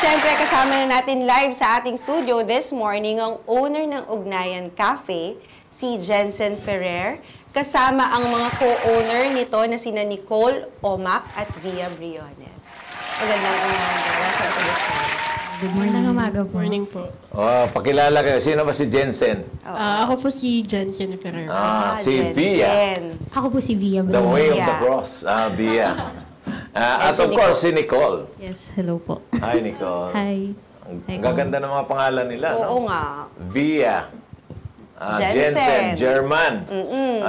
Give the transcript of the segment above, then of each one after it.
syempre kasama na natin live sa ating studio this morning ang owner ng Ugnayan Cafe, si Jensen Ferrer, kasama ang mga co-owner nito na sina Nicole Omac at Via Briones. Magandang umaga. Welcome to the show. Good morning. Umaga po. Morning po. Oh, pakilala kayo. Sino ba si Jensen? Ako po si Jensen Ferrer. Si Jensen. Via. Ako po si Via The Briones. way of the cross. Via. At of course, si Nicole. Yes, hello po. Hi, Nicole. Hi. Ang gaganda ng mga pangalan nila, Oo no? nga. Via. Jensen. Jensen, German.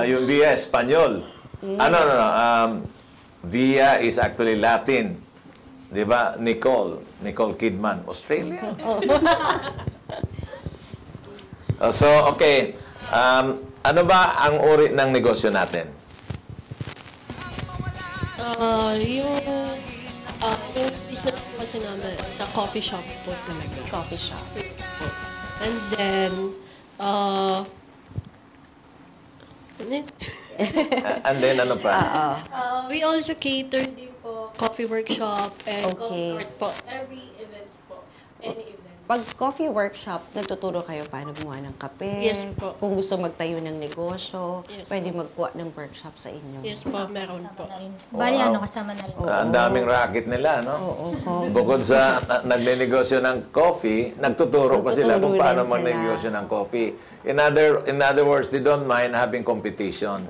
Yung Via, Espanyol. No. Via is actually Latin. Di ba? Nicole Kidman, Australia. So, okay. Ano ba ang uri ng negosyo natin? Yung business po kasi namin, the coffee shop po talaga. Coffee shop. And then, And then, ano pa? we also cater din po coffee workshop and Okay. coffee court po. Every events po. Any events. Pag coffee workshop, nagtuturo kayo paano gumawa ng kape. Yes po. Kung gusto magtayo ng negosyo, Yes pwede magkuha ng workshop sa inyo. Yes po, meron po. Bali, kasama na rin. Ang daming racket nila, no? Oo. Bukod sa nagnenegosyo ng coffee, nagtuturo pa sila kung Nagtuturo paano rin sila. magnegosyo ng coffee. In other words, they don't mind having competition.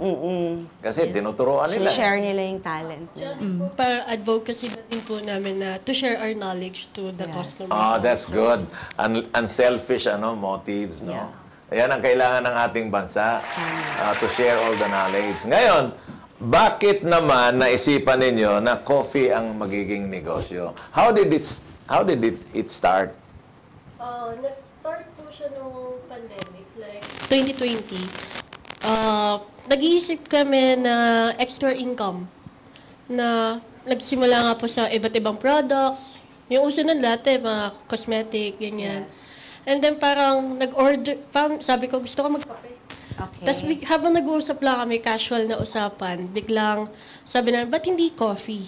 Kasi tinuturoan nila. Share nila yung talent nila. Para advocacy na din po namin na to share our knowledge to the customers. Oh, that's good. Unselfish motives, no? Ayan ang kailangan ng ating bansa, to share all the knowledge. Ngayon, bakit naman naisipan ninyo na coffee ang magiging negosyo? How did it start? Nag-start po siya nung pandemic, like 2020. Nag-iisip kami na extra income na nagsimula nga po sa iba't ibang products. Yung uso nun lahat mga cosmetic, ganyan. And then parang nag-order, sabi ko gusto ko magkape. Okay. Tapos habang nag-uusap lang kami, casual na usapan, biglang sabi namin, ba't hindi coffee?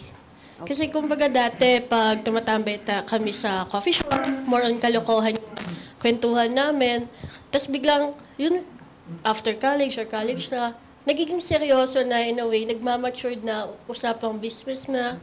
Kasi kumbaga dati, pag tumatambay kami sa coffee shop, more on kalokohan yung kwentuhan namin. Tapos biglang, yun, after college or college na, nagiging seryoso na in a way, nagmamatured na, usapang business na.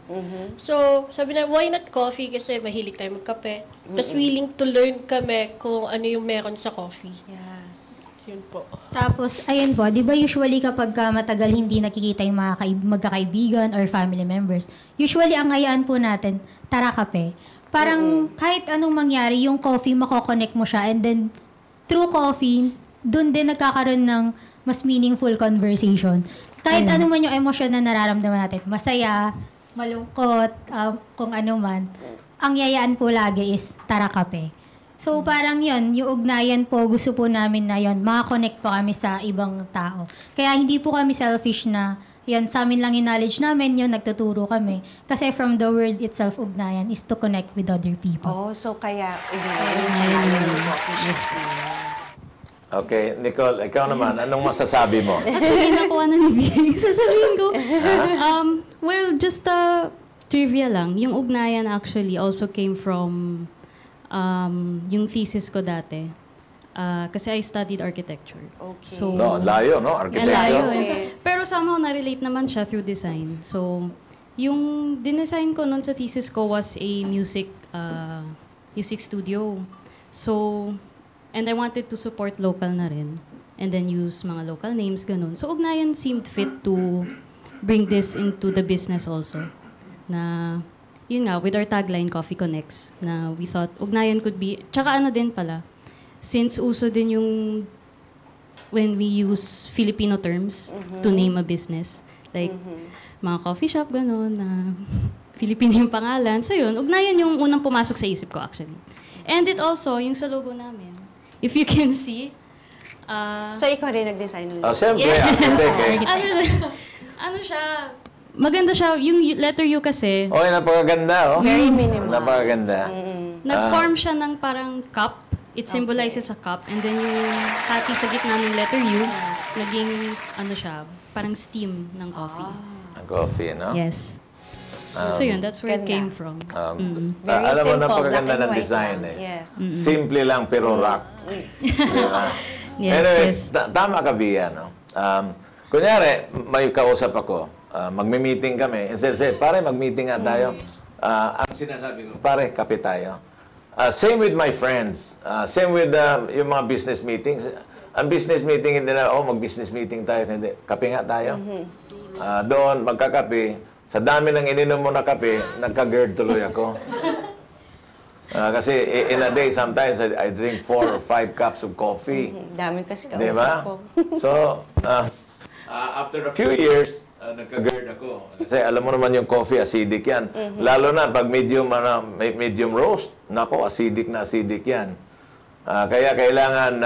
So, sabi na, why not coffee? Kasi mahilig tayo magkape. Tapos willing to learn kami kung ano yung meron sa coffee. Yes. Yun po. Tapos, ayun po, di ba usually kapag matagal hindi nakikita yung mga magkakaibigan or family members, usually ang hayaan po natin, tara kape. Parang kahit anong mangyari, yung coffee, makokonect mo siya. And then, through coffee, dun din nagkakaroon ng mas meaningful conversation. Kahit ano man yung emosyon na nararamdaman natin, masaya, malungkot, kung ano man, ang yayaan po lagi is tara kape. So parang yon, yung ugnayan po, gusto po namin na yon, makakonect po kami sa ibang tao. Kaya hindi po kami selfish na, yan, sa amin lang yung knowledge namin, yun, nagtuturo kami. Kasi from the word itself, ugnayan, is to connect with other people. Oh, so kaya ugnayan. Okay, Nicole, ikaw naman, anong masasabi mo? Actually, nakuha na ni Bing. Sasabihin ko. Well, just trivia lang. Yung ugnayan actually also came from yung thesis ko dati. Kasi I studied architecture. Okay. So, No, layo, no? Architecture. layo eh. Pero somehow na-relate naman siya through design. So, yung dinesign ko nun sa thesis ko was a music studio. So, and I wanted to support local na rin. And then use mga local names, ganun. So, Ugnayan seemed fit to bring this into the business also. Na, yun nga, with our tagline, Coffee Connects, na we thought Ugnayan could be, tsaka ano din pala, since uso din yung when we use Filipino terms to name a business, like mga coffee shop, ganun, na Filipino yung pangalan. So yun, Ugnayan yung unang pumasok sa isip ko actually. And it also, yung sa logo namin, if you can see, So ikaw rin nag-design ng logo? Siyempre, architect. ano siya, maganda siya, yung letter U kasi, Oy, napakaganda, oh. Very minimal. Napakaganda. nag-form siya ng parang cup. It symbolizes a cup. And then yung hati sa gitna ng letter U, naging, ano siya, parang steam ng coffee. Ang coffee, no? Yes. So yun, that's where it Ganda. came from. Very Alam mo, simple, napakaganda black and ng white design lang. eh. Yes. Simple lang pero rock. Diba? Yes, Anyway, yes. tama ka, Bia, no? Kunyari, may kausap ako, magme-meeting kami, instead say, pare, mag-meeting nga tayo. Ang sinasabi ko, pare, kape tayo. Same with my friends. Same with yung mga business meetings. Ang business meeting, hindi na, mag-business meeting tayo. Hindi, kape nga tayo. Doon, magkakape. Sa dami ng ininom mo na kape, nagka-GERD tuloy ako. Kasi in a day, sometimes I drink 4 or 5 cups of coffee. Dami kasi kausap Di ba? ko. So, after a few years, nagka-GERD ako. Kasi alam mo naman yung coffee, acidic yan. Lalo na pag medium roast, nako, acidic na acidic yan. Kaya kailangan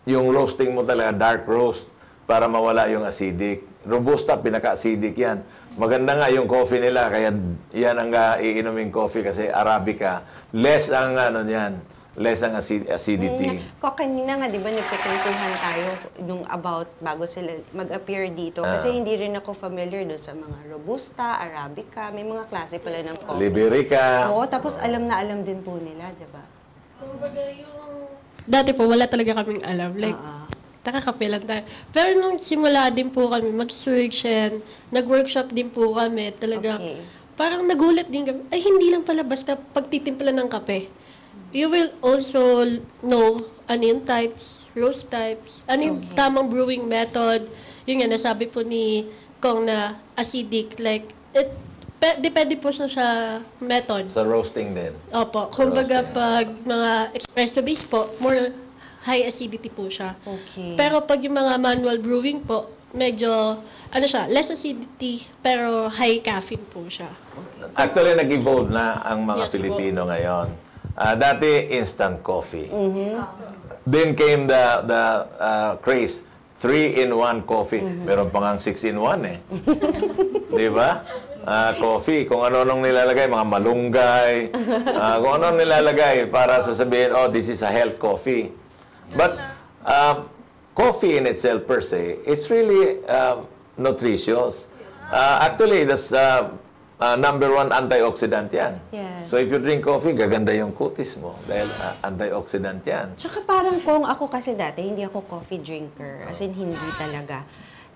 yung roasting mo talaga, dark roast, para mawala yung acidic. Robusta, pinaka-acidic yan. Maganda nga yung coffee nila, kaya yan ang iinuming coffee kasi Arabica. Less ang less ang acidity. Kanina nga, di ba, nagkikwentuhan tayo about bago sila mag-appear dito. Kasi hindi rin ako familiar doon sa mga Robusta, Arabica, may mga klase pala ng coffee. Liberica. Oo, tapos alam na alam din po nila, di ba? Kumbaga dati po, wala talaga kaming alam. Like, takakape lang tayo. Pero nung simula din po kami, mag-search and nag-workshop din po kami. Talagang, Okay. parang nagulat din kami. Ay, hindi lang pala basta pagtitimpla ng kape. You will also know ano yung types, roast types, ano yung tamang brewing method. Yung nga, nasabi po ni Kong na acidic. Like, depende po sa method. Sa roasting din. Opo. Kumbaga, pag mga espresso base po, more high acidity po siya. Okay. Pero pag yung mga manual brewing po, medyo, less acidity, pero high caffeine po siya. Actually, nag-evolve na ang mga Yes, Pilipino ngayon. Dati, instant coffee. Then came the craze, 3-in-1 coffee. Meron pa nga 6-in-1 eh. Di ba? Coffee, kung ano-anong nilalagay, mga malunggay, kung ano nilalagay para sasabihin, this is a health coffee. But coffee in itself per se, it's really nutritious. Actually, that's number 1 antioxidant yan. Yes. So if you drink coffee, gaganda yung kutis mo dahil antioxidant yan. Tsaka parang kung ako kasi dati, hindi ako coffee drinker. As in, hindi talaga.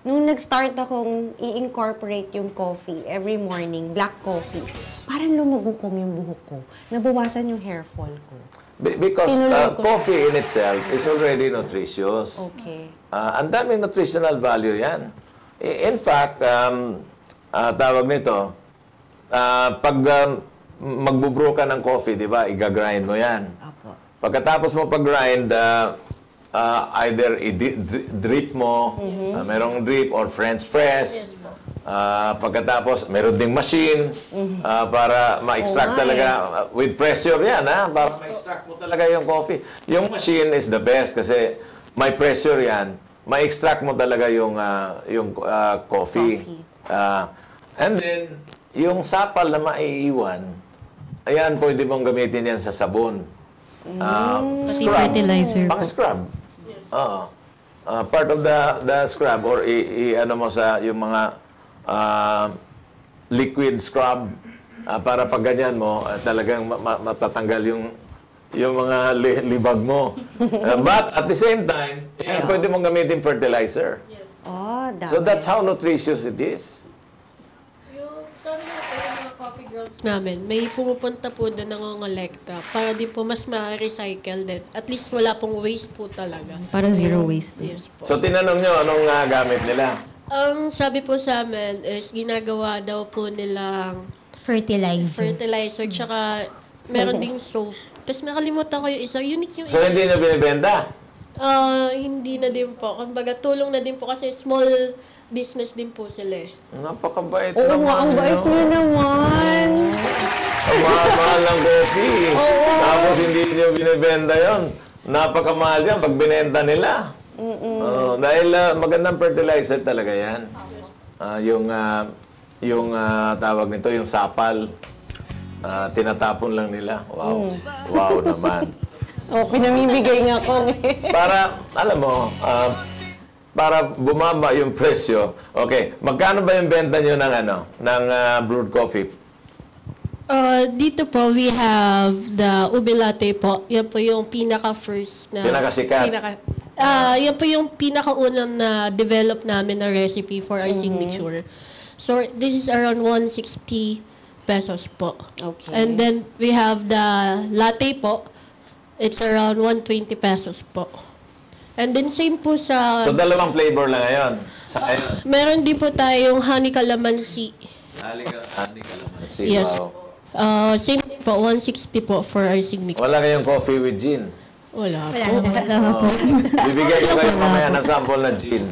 Nung nag-start akong i-incorporate yung coffee every morning, black coffee, parang lumugukong yung buhok ko. Nabawasan yung hair fall ko. Because Tinuloy ko. coffee in itself is already nutritious. Okay. Ang daming nutritional value yan. In fact, tawag nito, pag magbubrew ka ng coffee, di ba, igagrind mo yan. Apo. Pagkatapos mo pag-grind, either i-drip mo, merong drip or French press. Pagkatapos, meron ding machine para ma-extract talaga. With pressure yan, para ma-extract mo talaga yung coffee. Yung machine is the best kasi may pressure yan. Ma-extract mo talaga yung coffee. And then, yung sapal na maiiwan, ayan, pwede mong gamitin yan sa sabon. Pati fertilizer po. Pang-scrub. Oo. Part of the scrub or ano mo sa yung mga liquid scrub para pag ganyan mo, talagang matatanggal yung mga libag mo. But at the same time, pwede mong gamitin fertilizer. Oh, dami. So that's how nutritious it is. Sabi nga po yung mga coffee grounds namin, may pumupunta po doon nangongolekta para din po mas ma-recycle din. At least wala pong waste po talaga. Para zero waste. Yes po. So tinanong nyo anong gamit nila? Ang sabi po sa amin is ginagawa daw po nilang fertilizer tsaka meron ding soap. Tapos nakalimutan ko yung isa. Unique yung So isa. hindi nyo binibenta? Hindi na din po. Kumbaga tulong na din po kasi small business din po sila eh. Napakabait Oo naman. nga, ang bait niyo naman. Ang mahal-mahal ng coffee. Tapos hindi nyo binibenta yon. Napakamahal yan pag binenta nila. Dahil magandang fertilizer talaga yan. Yung tawag nito, yung sapal. Tinatapon lang nila. Wow. Wow naman. Pinamimigay nga ko. Para, alam mo, para bumaba yung presyo. Okay, magkano ba yung benta nyo ng brewed coffee Dito po, we have the ube latte po. Yan po yung pinaka-first na... Pinakasikat. Yan po yung pinakaunang na develop namin na recipe for our signature. So, this is around 160 pesos po. Okay. And then, we have the latte po. It's around 120 pesos po. And then, same po sa... So, dalawang flavor lang ngayon. Sa ngayon. Meron din po tayong honey calamansi. Honey calamansi. Yes. Wow. Same din po, 160 po for our signature. Wala kayong coffee with gin. Wala po. Bibigay ko kayo mamaya ng sample na gin.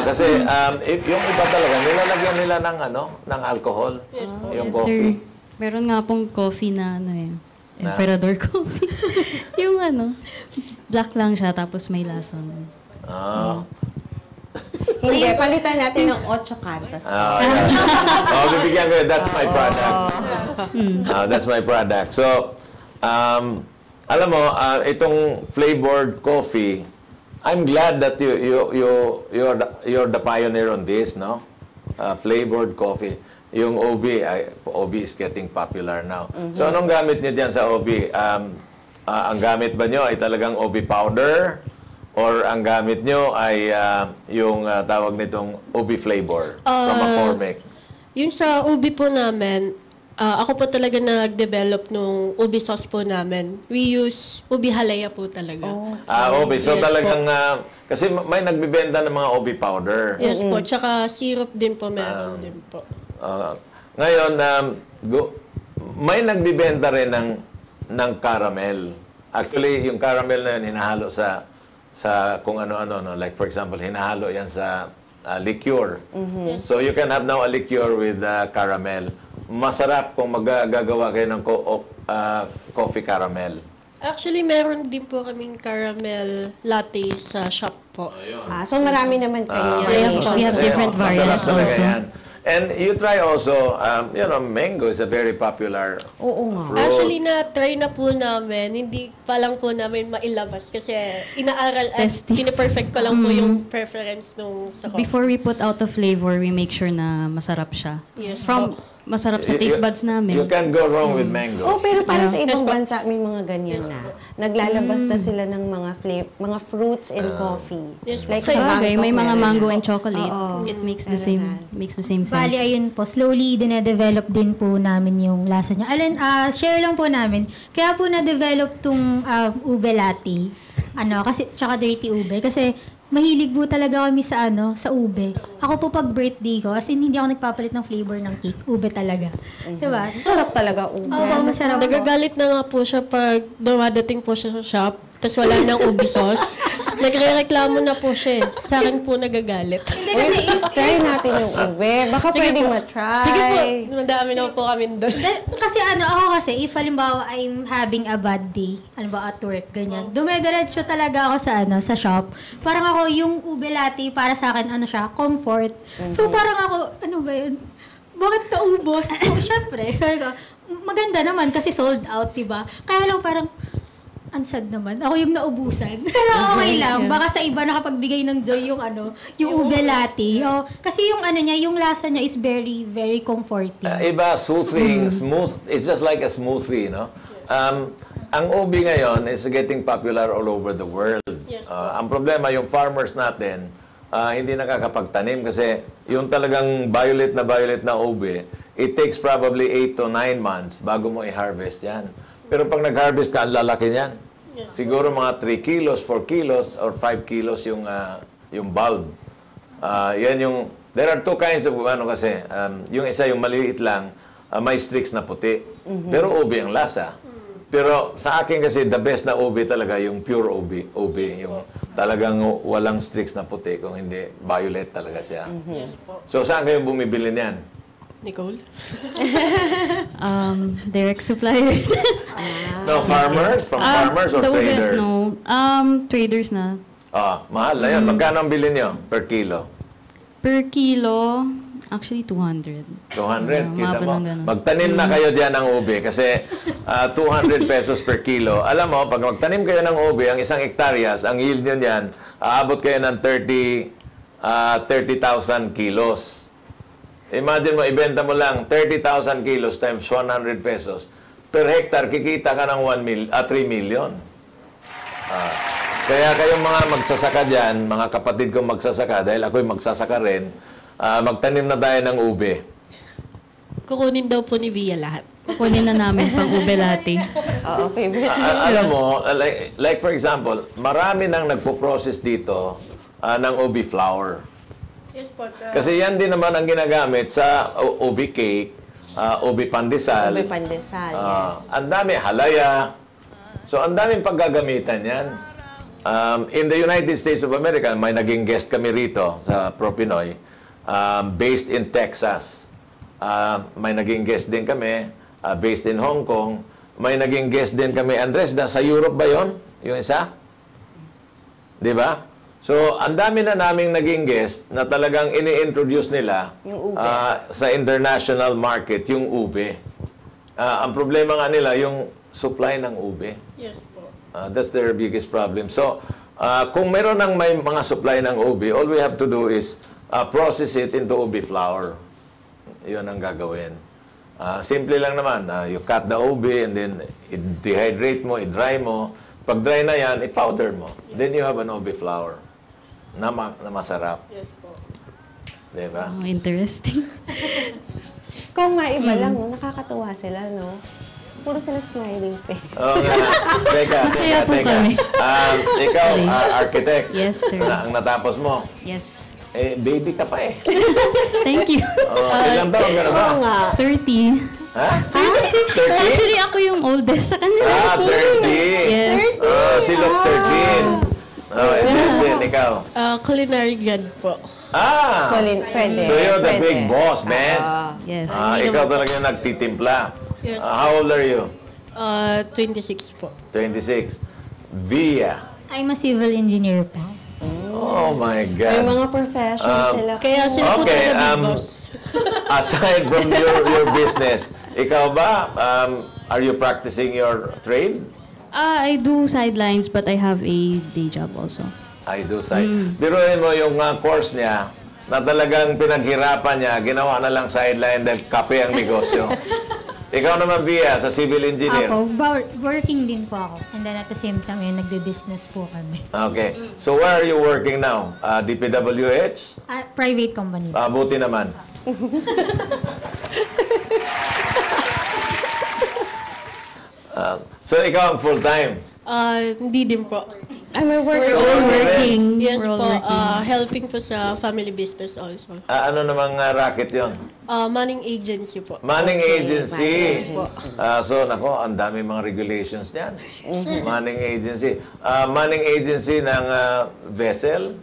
Kasi yung iba talaga, nilalagyan nila ng alcohol. Yes po. Yung Yes, coffee. sir. Meron nga pong coffee na Emperador coffee. Yung black lang siya tapos may lasa. Ah. Hindi, palitan natin ng 8 Kansas. Bibigyan ko yun. That's my product. That's my product. So, alam mo, itong flavored coffee, I'm glad that you're the pioneer on this, no? Flavored coffee. Yung OB is getting popular now. So, anong gamit niyo diyan sa OB? Ang gamit ba niyo ay talagang OB powder? Or ang gamit nyo ay yung tawag nitong ubi flavor from McCormick? Yung sa ubi po namin, ako po talaga nag-develop nung ubi sauce po namin. We use ubi halaya po talaga. Ubi. So Yes talagang, kasi may nagbibenta ng mga ubi powder. Yes po, tsaka syrup din po meron din po. Ngayon, may nagbibenta rin ng caramel. Actually, yung caramel na yun, hinahalo sa kung ano-ano, no? Like for example, hinahalo yan sa liqueur. Yes. So you can have now a liqueur with caramel. Masarap kung magagawa kayo ng coffee caramel. Actually, meron din po kaming caramel latte sa shop po. So marami naman kayo. Yes, we have different variants Masarap talaga also. yan. And you try also, mango is a very popular Oo nga. fruit. Actually, na-try na po namin. Hindi pa lang po namin mailabas kasi inaaral at Testing. piniperfect ko lang po yung preference nung sa coffee. Before we put out the flavor, we make sure na masarap siya. Yes From po. masarap sa taste buds namin. You can't go wrong with mango. Oh, pero parang sa Yes, ibang po. bansa may mga ganyan na. Naglalabas na sila ng mga fruits and coffee. Yes, Like po. sa Bagay, may Bangkok mga meron. mango and chocolate. Oo. It makes the same sense. Bali, ayun po, slowly dinedevelop din po namin yung lasa niya. Share lang po namin. Kaya po na-develop tong ube latte. Kasi, tsaka dirty ube. Kasi, mahilig po talaga kami sa ube. Ako po pag birthday ko, as in, hindi ako nagpapalit ng flavor ng cake. Ube talaga. Diba? Sarap talaga ube. Oo, masarap po. Nagagalit na nga po siya pag dumadating po siya sa shop, tapos wala nang ubi sauce. Nagre-reklamo na po siya. Sa akin po nagagalit. Hindi kasi, Try natin yung ube. Baka Sige pwedeng po. matry. Sige po, madami na po kami doon. kasi ako kasi, if halimbawa I'm having a bad day, halimbawa at work, ganyan, dumediretso talaga ako sa shop. Parang ako, yung ube latte, para sa akin, comfort. So parang ako, ba yun? Bakit naubos? So, syempre, sabi ko, maganda naman kasi sold out, diba? Kaya lang parang, ansad naman. Ako yung naubusan. Pero okay lang. Baka sa iba nakapagbigay ng joy yung ube latte. Kasi yung niya, yung lasa niya is very, very comforting. Iba, soothing, smooth. It's just like a smoothie, no? Ang ubi ngayon is getting popular all over the world. Yes, Ang problema, yung farmers natin, hindi nakakapagtanim kasi yung talagang violet na ubi, it takes probably 8 to 9 months bago mo i-harvest yan. Pero pag nag-harvest ka, ang lalaki niyan. Siguro mga 3 kilos, 4 kilos, or 5 kilos yung bulb. There are two kinds of, kasi, yung isa yung maliit lang, may streaks na puti. Pero ubi ang lasa. Pero sa akin kasi, the best na ubi talaga, yung pure ubi. Yung talagang walang streaks na puti, kung hindi, violet talaga siya. Yes po. So, saan kayo bumibili niyan? Nicole? Direct suppliers. No, farmers? From farmers or traders? No. Traders na. Mahal na yan. Magkano ang bilhin nyo per kilo? Per kilo, actually 200. 200, kita umabot mo. ng ganun. Magtanim na kayo diyan ng ube kasi 200 pesos per kilo. Alam mo, pag magtanim kayo ng ube, ang isang hektaryas, ang yield nyo niyan, aabot kayo ng 30,000 kilos. Imagine mo, ibenta mo lang 30,000 kilos times 100 pesos. Per hectare, kikita ka ng 3 million. Kaya kayong mga magsasaka dyan, mga kapatid kong magsasaka, dahil ako'y magsasaka rin, magtanim na tayo ng ube. Kukunin daw po ni Via lahat. Kunin na namin pang ube latte. Oo, favorite. Alam mo, like for example, marami nang nagpo-process dito ng ube flour. Yes po. Kasi yan din naman ang ginagamit sa ube cake, ube pandesal. Ube pandesal, yes. Ang dami, halaya. So, ang daming paggagamitan yan. In the United States of America, may naging guest kami rito sa ProPinoy, based in Texas. May naging guest din kami, based in Hong Kong. May naging guest din kami, Andres, sa Europe ba yon? Yung isa? Di ba? So, ang dami na naming naging guest na talagang ini-introduce nila Yung ube. sa international market, yung ube. Ang problema nga nila, yung supply ng ube. Yes po. That's their biggest problem. So, kung meron ng may mga supply ng ube, all we have to do is process it into ube flour. Yun ang gagawin. Simple lang naman. You cut the ube and then i-dehydrate mo, i-dry mo. Pag dry na yan, i-powder mo. Yes. Then you have an ube flour na masarap. Yes po. Diba? Oh, interesting. Kung maiba lang, no? Nakakatuwa sila, no? Puro sila smiling face. Oo nga. Masaya po teka. kami. Ikaw, architect. Yes, sir. Ang natapos mo. Yes. Baby ka pa eh. Thank you. Ilang taon ka na ba? Oo nga. 30. Ha? 30? Actually, ako yung oldest sa kanila. 30. Yes. She looks 13. And that's it. Ikaw. Culinary grad po. Pwede. So you're the pwede. big boss, man. Yes. Ikaw talaga yung nagtitimpla. Yes. How old are you? 26 po. 26. Via. I'm a civil engineer po. Oh my May God. mga professionals sila. Kaya sila po Okay, talaga big boss. Aside from your business, ikaw ba, are you practicing your trade? I do sidelines but I have a day job also. I do side. Biruin mo yung course niya na talagang pinaghirapan niya, ginawa na lang sideline dahil kape ang negosyo. Ikaw naman, Via, sa civil engineer. Ako, working din po ako. And then at the same time, nagbe-business po kami. Okay. So where are you working now? DPWH? Private company. Buti naman. So ikaw ang full-time? Hindi din po. May work. Working. Yes We're all po, working. helping po sa family business also. Ano namang racket yon? Manning agency po. Manning agency. po. So, nako, ang dami mga regulations niyan. Manning agency. Manning agency ng vessel?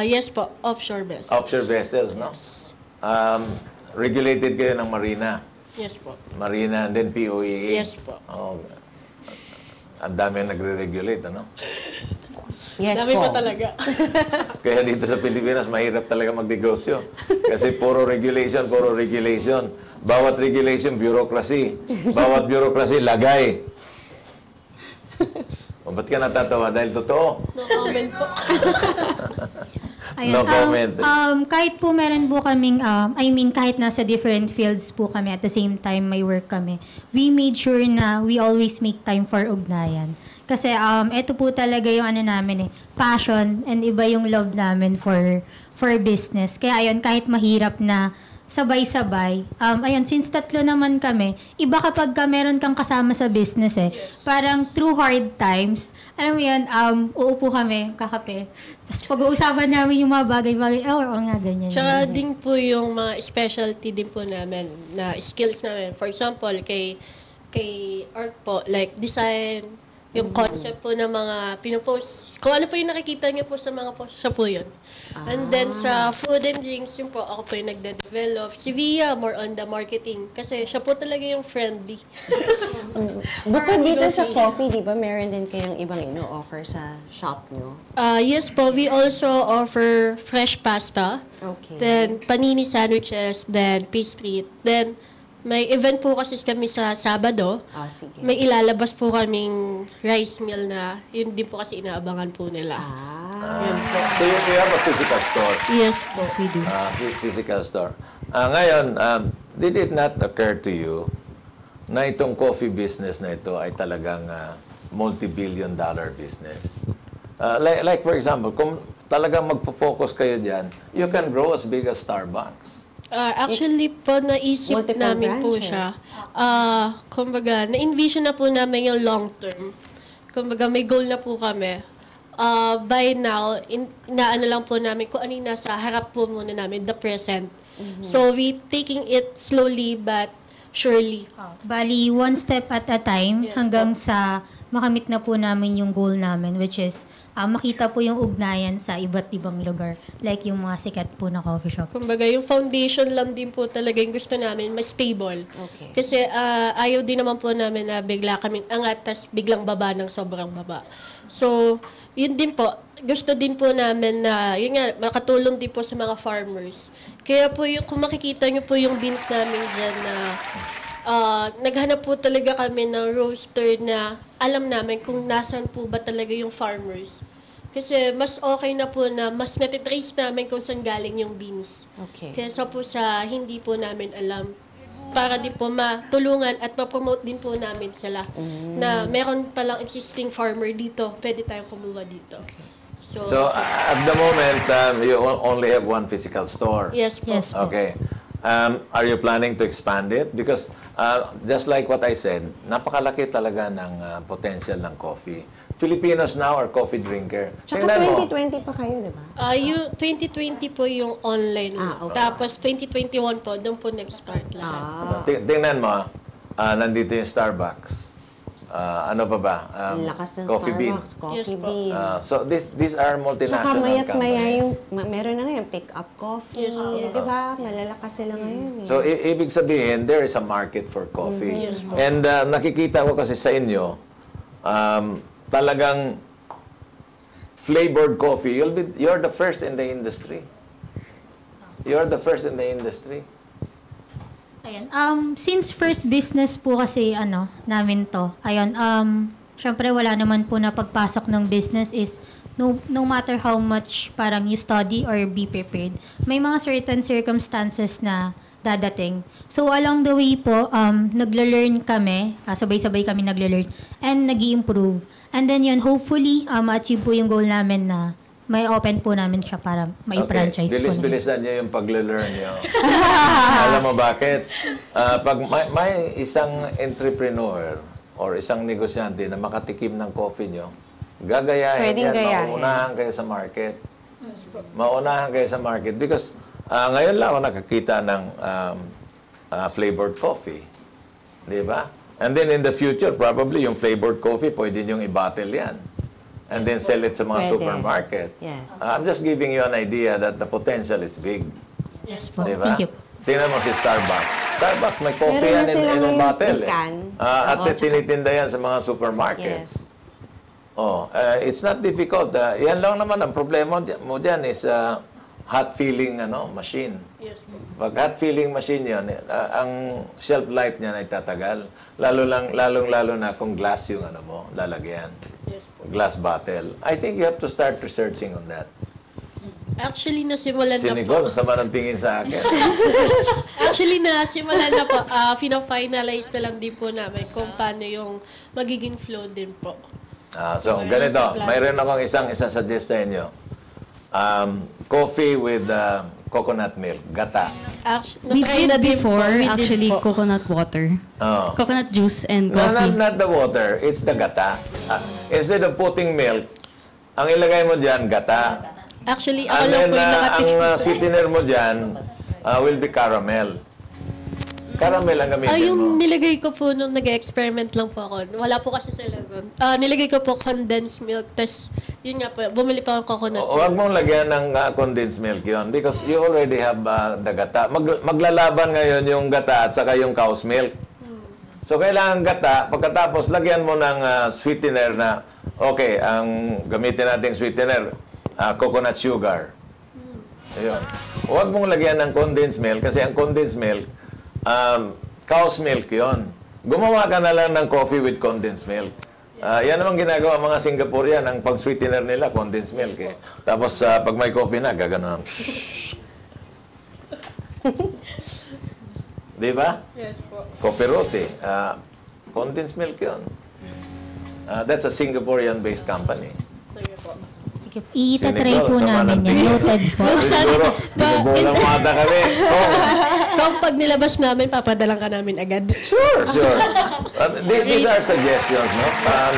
Yes po, offshore vessels. Offshore vessels, no? Regulated kayo ng Marina. Yes po. Marina and then POEA. Yes po. Oh, ang dami ang nagre-regulate, ano? Yes Dami po. po talaga. Kaya dito sa Pilipinas, mahirap talaga magnegosyo. Kasi puro regulation, puro regulation. Bawat regulation, bureaucracy. Bawat bureaucracy, lagay. O, ba't ka natatawa? Dahil totoo. No comment po. No comment. Kahit po meron po kaming, kahit nasa different fields po kami, at the same time may work kami, we made sure na we always make time for ugnayan. Kasi ito po talaga yung namin passion and iba yung love namin for business. Kaya ayun, kahit mahirap na sabay-sabay. Since tatlo naman kami, iba kapag meron kang kasama sa business Parang through hard times, alam mo yun, uupo kami, kakape. Tapos pag-uusapan namin yung mga bagay-bagay, nga, ganyan. Tsaka din po yung mga specialty din po namin na skills namin. For example, kay art po, like design, yung concept po ng mga pinopost. Kung ano po yung nakikita niyo po sa mga post, siya po yun. And then sa food and drinks, yun po, ako po yung nagde-develop. Si Via, more on the marketing. Kasi siya po talaga yung friendly. Bukod dito sa coffee, di ba, meron din kayong ibang ino-offer sa shop nyo? Yes po, we also offer fresh pasta. Okay. Then panini sandwiches, then pastry. Then may event po kasi kami sa Sabado. Sige. May ilalabas po kaming rice meal na yun din po kasi inaabangan po nila. So you have a physical store. Yes po. Yes, we do. Physical store. Ngayon, did it not occur to you na itong coffee business na ito ay talagang multi-billion dollar business? Like for example, kung talagang magpo-focus kayo dyan, you can grow as big as Starbucks. Actually po, naisip Multiple namin po branches. siya. Kumbaga, na-envision na po namin yung long term. Kumbaga, may goal na po kami. By now, inaano lang po namin kung ano yung nasa harap po muna namin, the present. So, we taking it slowly but surely. Bali, one step at a time Yes, hanggang sa makamit na po namin yung goal namin, which is makita po yung ugnayan sa iba't ibang lugar. Like yung mga sikat po na coffee shops. Kumbaga, yung foundation lang din po talaga yung gusto namin, mas stable. Okay. Kasi ayaw din naman po namin na bigla kaming angat, tas biglang baba ng sobrang baba. So, yun din po. Gusto din po namin na, yun nga, makatulong din po sa mga farmers. Kaya po yung, kung makikita nyo po yung beans namin dyan na naghanap po talaga kami ng roaster na alam namin kung nasan po ba talaga yung farmers. Kasi mas okay na po na mas natitrace namin kung saan galing yung beans. Okay. Kesa po sa hindi po namin alam. Para din po matulungan at ma-promote din po namin sila. Na meron palang existing farmer dito, pwede tayong kumuha dito. So, at the moment, you only have one physical store. Yes po. Yes. Okay. Are you planning to expand it? Because just like what I said, napakalaki talaga ng potential ng coffee. Filipinos now are coffee drinker. Tsaka Tingnan mo. 2020 pa kayo, di ba? Yung 2020 po yung online. Okay. Tapos 2021 po, doon po nag-start lahat. Tingnan mo, nandito yung Starbucks. Ano pa ba? Ang lakas ng Coffee Bean. Starbucks, Coffee Yes po. Bean. So these are Tsaka multinational mayat maya companies. yung, meron na ngayon, pick-up coffee. Yes, yes. Di ba? Malalakas sila ngayon eh. So ibig sabihin, there is a market for coffee. Yes po. And nakikita ko kasi sa inyo, talagang flavored coffee, you're the first in the industry. You're the first in the industry. Ayan. Since first business po kasi namin to, ayun, syempre wala naman po na pagpasok ng business is no matter how much parang you study or be prepared, may mga certain circumstances na dadating. So along the way po, nagla-learn kami, sabay-sabay kami nagla-learn and nag-i-improve. And then yun, hopefully, ma-achieve po yung goal namin na may open po namin siya para mai-franchise po. Bilis-bilisan niyo yung pag-learn niyo. Alam mo bakit? Pag may isang entrepreneur or isang negosyante na makatikim ng coffee niyo, gagayahin Pwedeng yan, gayahin. maunahan kayo sa market. Maunahan kayo sa market because ngayon lang ako nakakita ng flavored coffee. Di ba? And then in the future, probably yung flavored coffee, pwede niyong i-bottle yan. And then sell it sa mga Pwede. supermarket. Yes. I'm just giving you an idea that the potential is big. Yes po. Di ba? Thank you. Tingnan mo si Starbucks. Starbucks, may coffee Meron na yan sila in a ngayon bottle. in can. At Oo, tinitinda yan sa mga supermarkets. Yes. It's not difficult. Yan lang naman ang problema mo dyan is hot filling machine. Yes po. Pag hot filling machine yan, ang shelf life niya ay tatagal. Lalong-lalo na kung glass yung mo, lalagyan. Yes po. Glass bottle. I think you have to start researching on that. Actually, nasimulan Si na po. Nicole, sama ng tingin sa akin. Actually, nasimulan na po. Fina-finalize na lang din po namin kung paano yung magiging flow din po. So, Okay, ganito. nasa plan. Mayroon akong isang suggest sa inyo. Coffee with coconut milk, gata. We Na-try did na din po. before, We did actually, po. coconut water. Oh. Coconut juice and No, coffee. not the water. It's the gata. Instead of putting milk, ang ilagay mo dyan, gata. Actually, ako And lang then, po yung ang nakatis. sweetener mo dyan will be caramel. Caramel ang gamitin mo. Yung nilagay ko po nung nag-experiment lang po ako. Wala po kasi sila doon. Nilagay ko po condensed milk. Tapos, yun nga po, bumili pa ako coconut Huwag mong lagyan ng condensed milk yon because you already have the gata. Maglalaban ngayon yung gata at saka yung cow's milk. So, kailangan gata. Pagkatapos, lagyan mo ng sweetener na, okay, ang gamitin nating sweetener, coconut sugar. Ayun. Huwag mong lagyan ng condensed milk kasi ang condensed milk, cow's milk yon. Gumawa ka na lang ng coffee with condensed milk. Yan naman ginagawa mga Singaporean, ang pag-sweetener nila, condensed milk. Tapos pag may coffee na, gaganon. Di ba? Yes po. Coffee roti. Condensed milk yun. That's a Singaporean-based company. Sige po. Sige, itatry po sama namin ng yan. tingin. Noted po. Siguro, binubulang mo ata kami. Kung pag nilabas namin, papadalang ka namin agad. Sure. These are suggestions, no?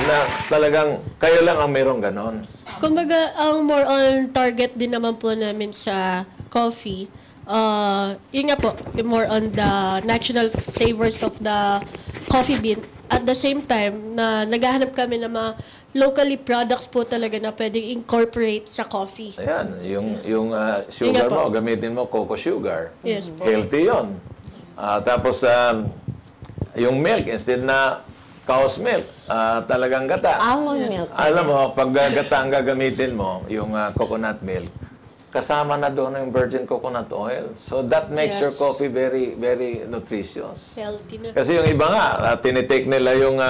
Na talagang kayo lang ang mayroong ganon. Kumbaga, ang more on target din naman po namin sa coffee, yun nga po, yung more on the natural flavors of the coffee bean. At the same time, na naghahanap kami ng mga locally products po talaga na pwedeng incorporate sa coffee. Ayan, yung sugar Yun nga po. mo, gamitin mo cocoa sugar. Yes po. Healthy yun. Tapos, yung milk, instead na cow's milk, talagang gata. Almond milk. Alam mo, pag gata ang gagamitin mo, yung coconut milk, kasama na doon yung virgin coconut oil. So that makes your Yes. coffee very, very nutritious. Healthy na. Kasi yung iba nga, tinitake nila yung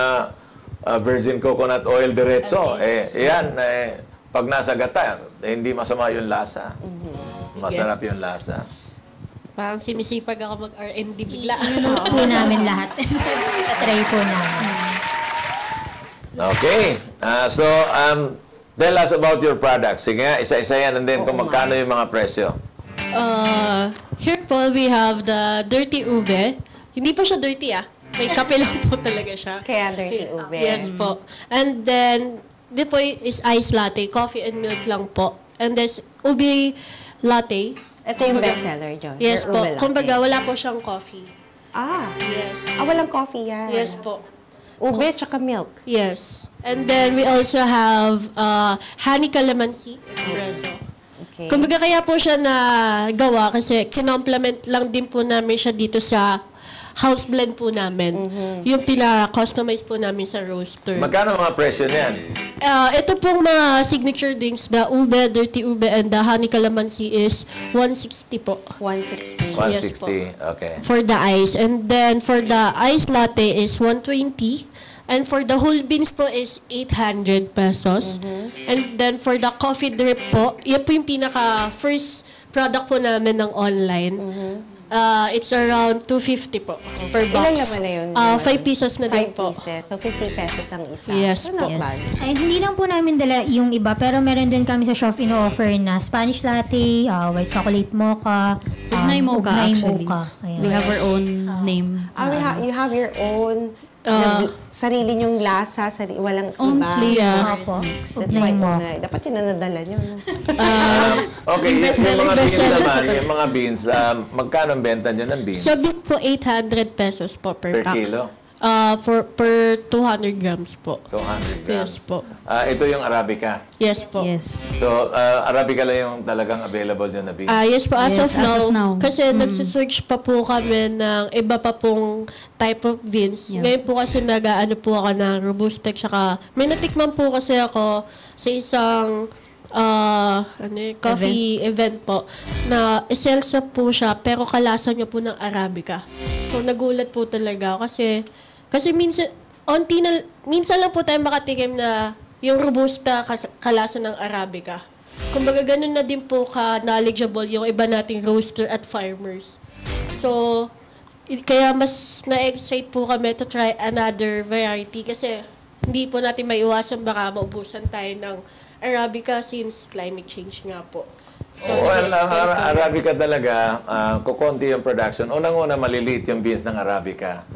virgin coconut oil diretso. Pag nasa gata, hindi masama yung lasa. Masarap yung lasa. Parang sinisipag ako mag-R&D bigla. Inonote po namin lahat. Itatry po namin. Okay. Tell us about your products. Sige nga, isa-isa yan. And then kung magkano yung mga presyo. Here po, we have the dirty ube. Hindi po siya dirty May kape lang po talaga siya. Kaya dirty ube. Yes po. And then, di po is ice latte, coffee and milk lang po. And there's ube latte. Ito yung bestseller dyan. Yes your po. ube latte. Kumbaga, wala po siyang coffee. Yes. Walang coffee yan. Yes po. Ube tsaka milk. Yes. And then we also have honey calamansi espresso. Okay. Kumbaga kaya po siya nagawa kasi kinomplement lang din po namin siya dito sa house blend po namin. Yung pina-customize po namin sa roaster. Magkano mga presyo niyan? Ito pong mga signature drinks, the ube, dirty ube, and the honey calamansi is 160 po. 160. Yes po. 160. Okay. For the ice. And then for the ice latte is 120. And for the whole beans po is 800 pesos. And then for the coffee drip po, yan po yung pinaka first product po namin ng online. It's around 250 po per box. Ilan naman na yun? 5 pesos na din 5 po. pieces. So, 50 pesos ang isa. Yes So, po. not bad. Ay, hindi lang po namin dala yung iba, pero meron din kami sa shop ino-offer na Spanish latte, white chocolate mocha, Ugnay mocha, ugnay actually. mocha. Ayan. We have our own name. You have your own sarili nyong lasa, walang Own iba. flavor. Opo. That's Ugnay why mocha. dapat yun na nadala nyo. No? Okay, yung mga beans bestseller. naman, yung mga beans, magkano ang benta nyo ng beans? So, beef po 800 pesos po per Per pack. kilo? Per 200 grams po. 200 grams. Yes po. Ito yung Arabica. Yes po. Yes. So, Arabica lang yung talagang available nyo na beans. Yes po, as Yes, of as of now. now. Kasi nagsisearch pa po kami ng iba pa pong type of beans. Yeah. Ngayon po kasi nag-ano po ako ng Robusta. Tsaka may natikman po kasi ako sa isang coffee event po na iselsa po siya pero kalasa niya po ng Arabica. So nagulat po talaga ako kasi minsan lang po tayo makatikim na yung Robusta kalasa ng Arabica. Kumbaga ganun na din po ka-knowledgeable yung iba nating roaster at farmers. So, kaya mas na-excite po kami to try another variety kasi hindi po natin maiwasan baka maubusan tayo ng Arabica since climate change nga po. So, Well, ang na-expect po. Arabica talaga, kukonti yung production. Unang-una, maliliit yung beans ng Arabica.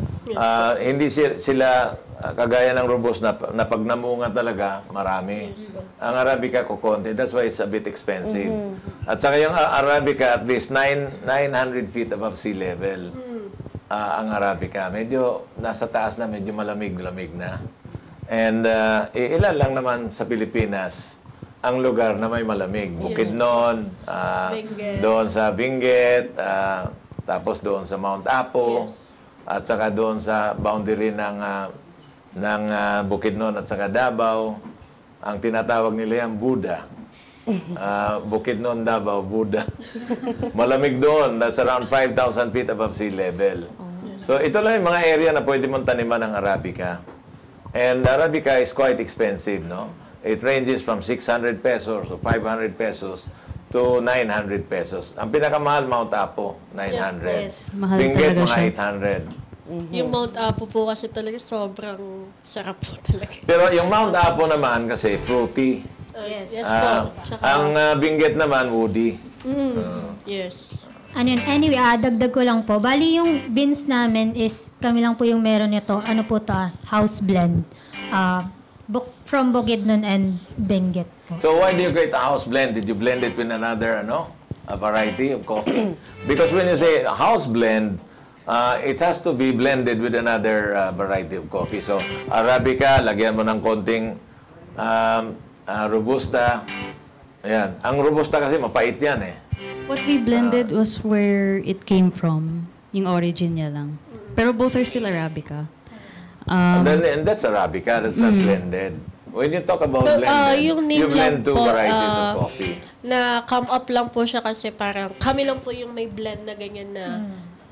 Hindi sila kagaya ng Robusta na pag namunga talaga, marami. Ang Arabica, kukonti. That's why it's a bit expensive. At saka yung Arabica, at least 900 feet above sea level. Ang Arabica. Medyo nasa taas na, medyo malamig-lamig na. And ilan lang naman sa Pilipinas ang lugar na may malamig. Bukidnon, Benguet. doon sa Benguet, tapos doon sa Mount Apo, Yes. at saka doon sa boundary ng Bukidnon at saka Davao. Ang tinatawag nila yan, Buda. Bukidnon, Davao, Buda. Malamig doon. That's around 5,000 feet above sea level. So ito lang yung mga area na pwede mong taniman ng Arabica. And Arabica is quite expensive, no? It ranges from 600 pesos or 500 pesos to 900 pesos. Ang pinakamahal, Mount Apo, 900. Yes, mahal Benguet, talaga mga siya. 800. Yung Mount Apo po kasi talaga sobrang sarap po talaga. Pero yung Mount Apo naman kasi fruity. Yes Ah, po. Tsaka, ang Benguet naman, woody. yes. Ano yun? Anyway, dagdag ko lang po. Bali yung beans namin is, kami lang po yung meron nito. Ano po to? House blend. From Bukidnon and Benguet po. So why do you create a house blend? Did you blend it with another, a variety of coffee? Because when you say house blend, it has to be blended with another variety of coffee. So Arabica, lagyan mo ng konting Robusta. Ayan. Ang Robusta kasi mapait yan eh. What we blended was where it came from. Yung origin niya lang. Pero both are still Arabica. And that's Arabica, that's not blended. When you talk about blended, yung name you blend lang two po, varieties of coffee. Na come up lang po siya kasi parang kami lang po yung may blend na ganyan na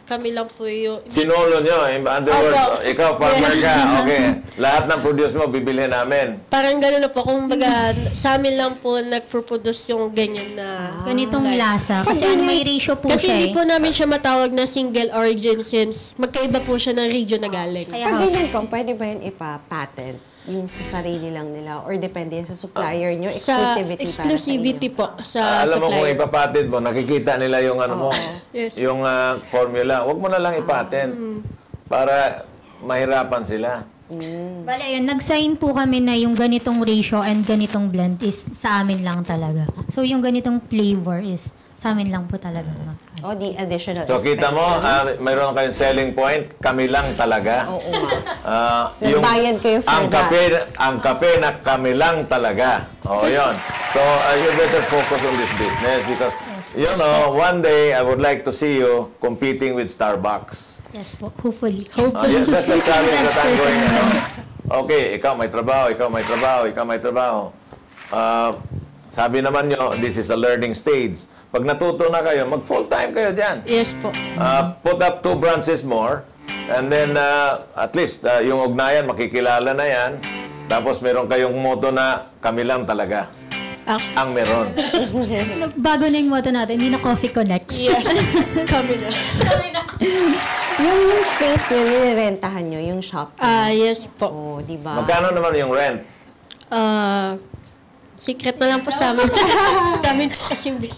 kami lang po yung... Sinolo nyo. In other words, Opo. ikaw, farmer ka. Okay. Lahat ng produce mo, bibilhin namin. Parang gano'n na po. Kung baga, sa amin lang po nagproduce yung ganyan na... Ganitong lasa. Kasi ano, may ratio po Kasi siya hindi eh. po namin siya matawag na single origin since magkaiba po siya ng region na galing. Kaya Pag house. ganyan ko, pwede ba yun ipa-patent? Yung sa sarili lang nila? Or depende yan sa supplier nyo? Sa Exclusivity para exclusivity po sa Alam mo kung supplier. ipapatent mo, nakikita nila yung mo, Yes. yung formula. Huwag mo na lang ipatent para mahirapan sila. Bale, ayun, nag-sign po kami na yung ganitong ratio and ganitong blend is sa amin lang talaga. So, yung ganitong flavor is sa amin lang po talaga. O, di additional So, kita mo, expenses. mayroon kayong selling point, kami lang talaga. Oo nga. Yung, Nagbayad kayo for ang kape na kami lang talaga. Oo, yun. So, you better focus on this business because, one day, I would like to see you competing with Starbucks. Yes po, hopefully. Yes, that's the challenge that I'm going, personal. Okay, ikaw may trabaho, ikaw may trabaho, ikaw may trabaho. Sabi naman nyo, this is a learning stage. Pag natuto na kayo, mag-full-time kayo dyan. Yes po. Put up 2 branches more, and then at least yung ugnayan, makikilala na yan. Tapos meron kayong motto na kami lang talaga. Ang meron. Bago na yung motto natin, hindi na Coffee Connects. Yes. Kami na. Yung space nyo, nirerentahan nyo, yung shop. Yes po. Oo, di ba? Magkano naman yung rent? Secret na lang po sa amin. Sa amin po kasi hindi.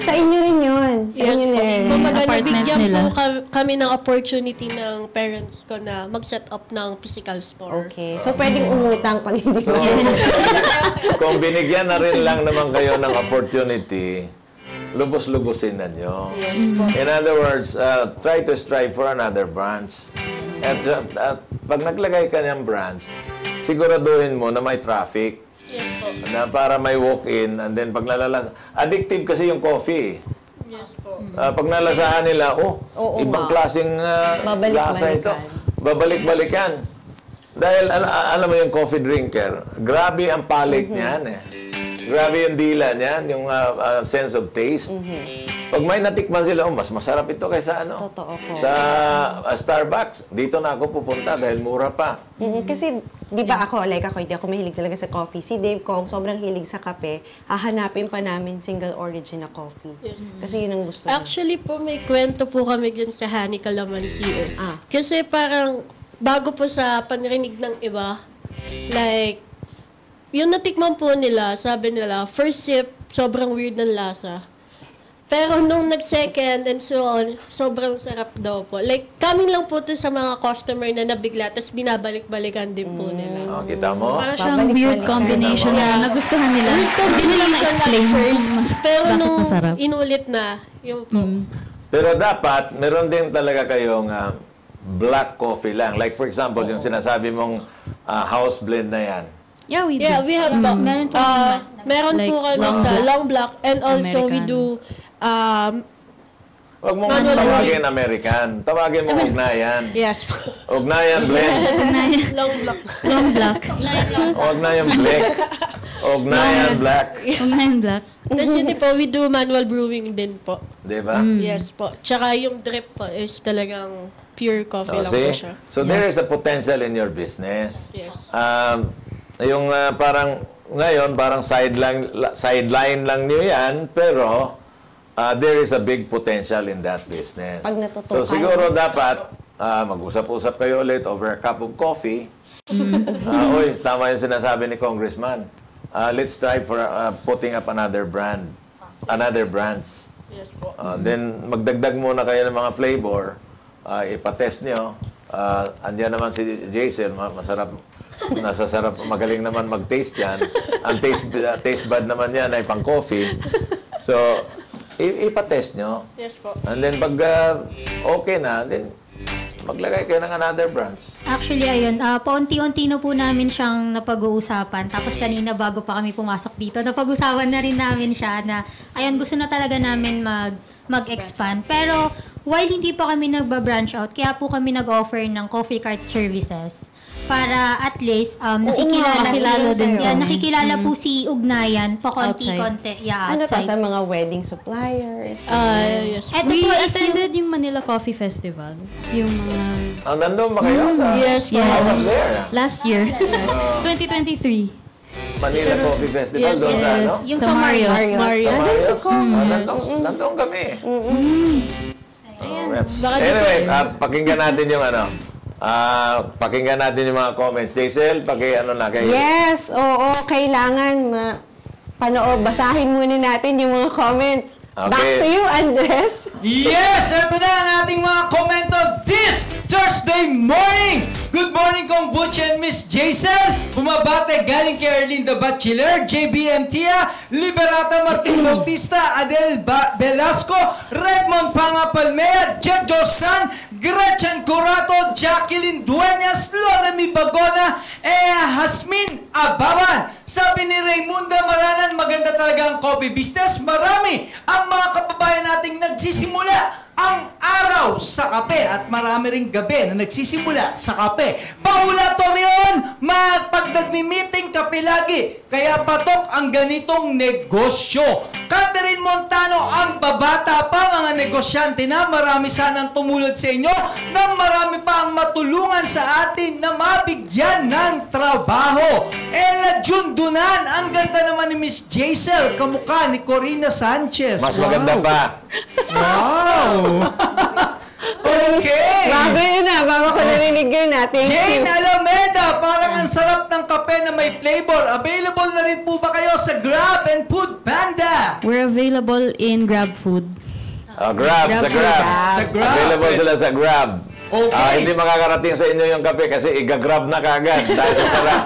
Sa inyo rin yun. Sa Yes inyo po. nirerentahan. Kumbaga, Apartment nabigyan nila. po kami ng opportunity ng parents ko na mag-set up ng physical store. Okay. So, pwedeng umutang pag hindi So, kung binigyan na rin lang naman kayo ng opportunity, lubos-lubusin na nyo. Yes po. In other words, try to strive for another branch. At pag naglagay ka ng branch, siguraduhin mo na may traffic. Yes po. Na para may walk-in, and then pag nalalas... Addictive kasi yung coffee. Yes po. Pag nalasahan nila, Oo ibang nga. klaseng Babalik-balikan. lasa ito. Babalik-balikan. Dahil, alam mo yung coffee drinker, grabe ang palate niyan eh. Grabe yung dila niyan, yung sense of taste. Pag may natikman sila, mas masarap ito kaysa Totoo po. sa Starbucks. Dito na ako pupunta dahil mura pa. Kasi, di ba ako, hindi ako mahilig talaga sa coffee. Si Dave Kong, sobrang hilig sa kape. Hahanapin pa namin single origin na coffee. Yes. Kasi yun ang gusto niya. Actually po, may kwento po kami dyan sa Honey Calamansi. Kasi parang, bago po sa panrinig ng iba, like, yung natikman po nila, sabi nila, first sip, sobrang weird ng lasa. Pero nung nag-second and so on, sobrang sarap daw po. Like, coming lang po to sa mga customer na nabigla, tapos binabalik-balikan din po nila. Kita mo? Para siyang weird combination na nagustuhan nila. Weird combination at first, pero bakit nung masarap. inulit na, yun po. Pero dapat, meron din talaga kayong black coffee lang. Like for example, yung sinasabi mong house blend na yan. Yeah, we do. Yeah, we have po. Meron po Meron Like po kami long sa black. long black and also we American. do Huwag mong Manual tawagin American. Tawagin mo ugnayan. yes. Ugnayan blend. long black. Long black. Ugnayan black. Ugnayan black. Unahin black. Tapos yun din po, we do manual brewing din po. Di ba? Yes po. Tsaka yung drip po is talagang pure coffee lang po See? siya. So there is a potential in your business. Yes. Yung parang ngayon, parang sideline lang nyo yan, pero there is a big potential in that business. Pag natutukan. So siguro dapat mag-usap-usap kayo ulit over a cup of coffee. Uy, tama yung sinasabi ni Congressman. Let's try for putting up another brands. Yes po. Then magdagdag muna kayo ng mga flavor, ipatest nyo. Andiyan naman si Jason, masarap, nasasarap, magaling naman mag-taste yan. Ang taste bud naman yan ay pang coffee. So, ipatest nyo. Yes po. And then pag okay na, then maglagay kayo ng another branch. Actually, ayun, paunti-unti na po namin siyang napag-uusapan. Tapos kanina bago pa kami pumasok dito, napag-usapan na rin namin siya na, ayun, gusto na talaga namin mag-expand. Pero, while hindi pa kami nagba-branch out, kaya po kami nag-offer ng coffee cart services. Para at least, nakikilala po si Ugnayan, pakonti-konti. Yeah, Ano pa outside. sa mga wedding suppliers? Yes po. Eto We po is attended yung Manila Coffee Festival. Yung mga... Nandun ba kayo sa Yes po. Yes. I was there? Last year. 2023. Manila Coffee Festival Yes, doon sa ano? Yung Sa sa Marriott. Mario. Sa Marriott? Yes. Nandun kami. Baka dito- Anyway, pakinggan natin yung ano. Pakinggan natin yung mga comments. Jaisel, ano na kayo? Yes, oo, kailangan basahin muna natin yung mga comments. Okay. Back to you, Andres. Yes! Ito na ang ating mga komento this Thursday morning! Good morning kong Butch and Miss Jaisel. Bumabate galing kay Erlinda Bachelor, JBM Tia, Liberata Martin Bautista, Adel Velasco, Redmond Panga Palmea, Jejo San, Gretchen Curato, Jacqueline Dueñas, Loremi Bagona, Hasmin Ababan. Sabi ni Raymunda Maranan, maganda talaga ang coffee business. Marami ang mga kababayan nating nagsisimula ang araw sa kape at marami ring gabi na nagsisimula sa kape. Paula Torreon, pag nagmi-meeting kape lagi, kaya patok ang ganitong negosyo. Catherine Montano, ang babata pa mga negosyante na, marami sanang tumulad sa inyo na marami pa ang matulungan sa atin na mabigyan ng trabaho. Ella Jundunan, ang ganda naman ni Miss Jaisel, kamukha ni Corina Sanchez. Mas maganda pa. Wow! Okay! Bago yun bago ko narinig yun Thank Jane you. Alameda, parang ang sarap ng kape na may flavor. Available na rin po ba kayo sa Grab and Food Panda? We're available in Grab Food. Grab, sa Grab. Sa Grab. Available sila sa Grab. Okay. Hindi makakarating sa inyo yung kape kasi i-grab na kagad dahil sa sarap.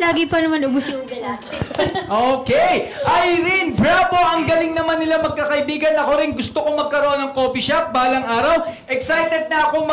Lagi pa naman ubus yung ugalan. Okay. Irene Bravo, ang galing naman nila magkakaibigan. Ako rin gusto kong magkaroon ng coffee shop balang araw. Excited na akong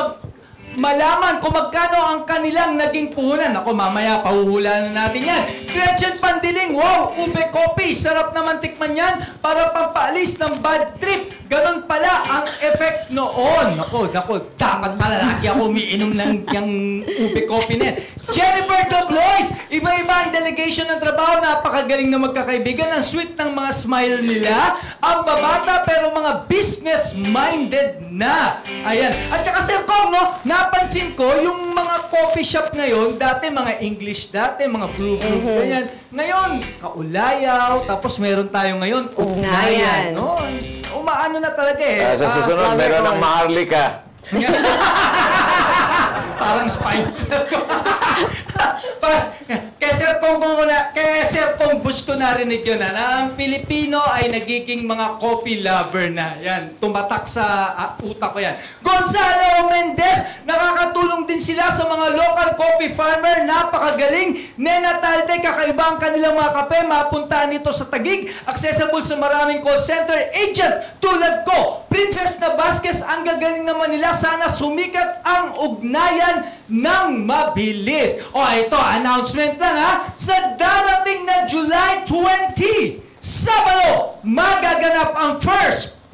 malaman kung magkano ang kanilang naging puhunan. Ako, mamaya, pahuhulaan na natin yan. Gretchen Pandiling, wow, ube coffee. Sarap naman tikman yan para pampaalis ng bad trip. Ganon pala ang effect noon. Ako, dapat pala lagi ako umiinom ng yung ube coffee na yan. Jennifer Doblois, iba-iba ang delegation ng trabaho. Napakagaling na magkakaibigan. Ang sweet ng mga smile nila. Ang babata pero mga business-minded na. Ayan. At saka Sir Kong, no, napansin ko yung mga coffee shop ngayon, dati mga English dati, mga brew, ganyan. Ngayon, kaulayaw, tapos meron tayo ngayon, ugnayan. No? Umaano na talaga eh. Sa susunod, meron ng maharlika. Parang sponsor ko. Kaya Sir Kong Bush ko narinig yun na ang Pilipino ay nagiging mga coffee lover na. Yan, tumatak sa utak ko yan. Gonzalo Mendez, nakakatulong din sila sa mga local coffee farmer. Napakagaling. Nena Talde, kakaiba ang kanilang mga kape. Mapuntahan nito sa Taguig. Accessible sa maraming call center agent tulad ko. Princess na Vasquez, ang gagaling naman nila. Sana sumikat ang ugnayan ng mabilis. O ito, announcement lang ha. Sa darating na July 20, Sabado, magaganap ang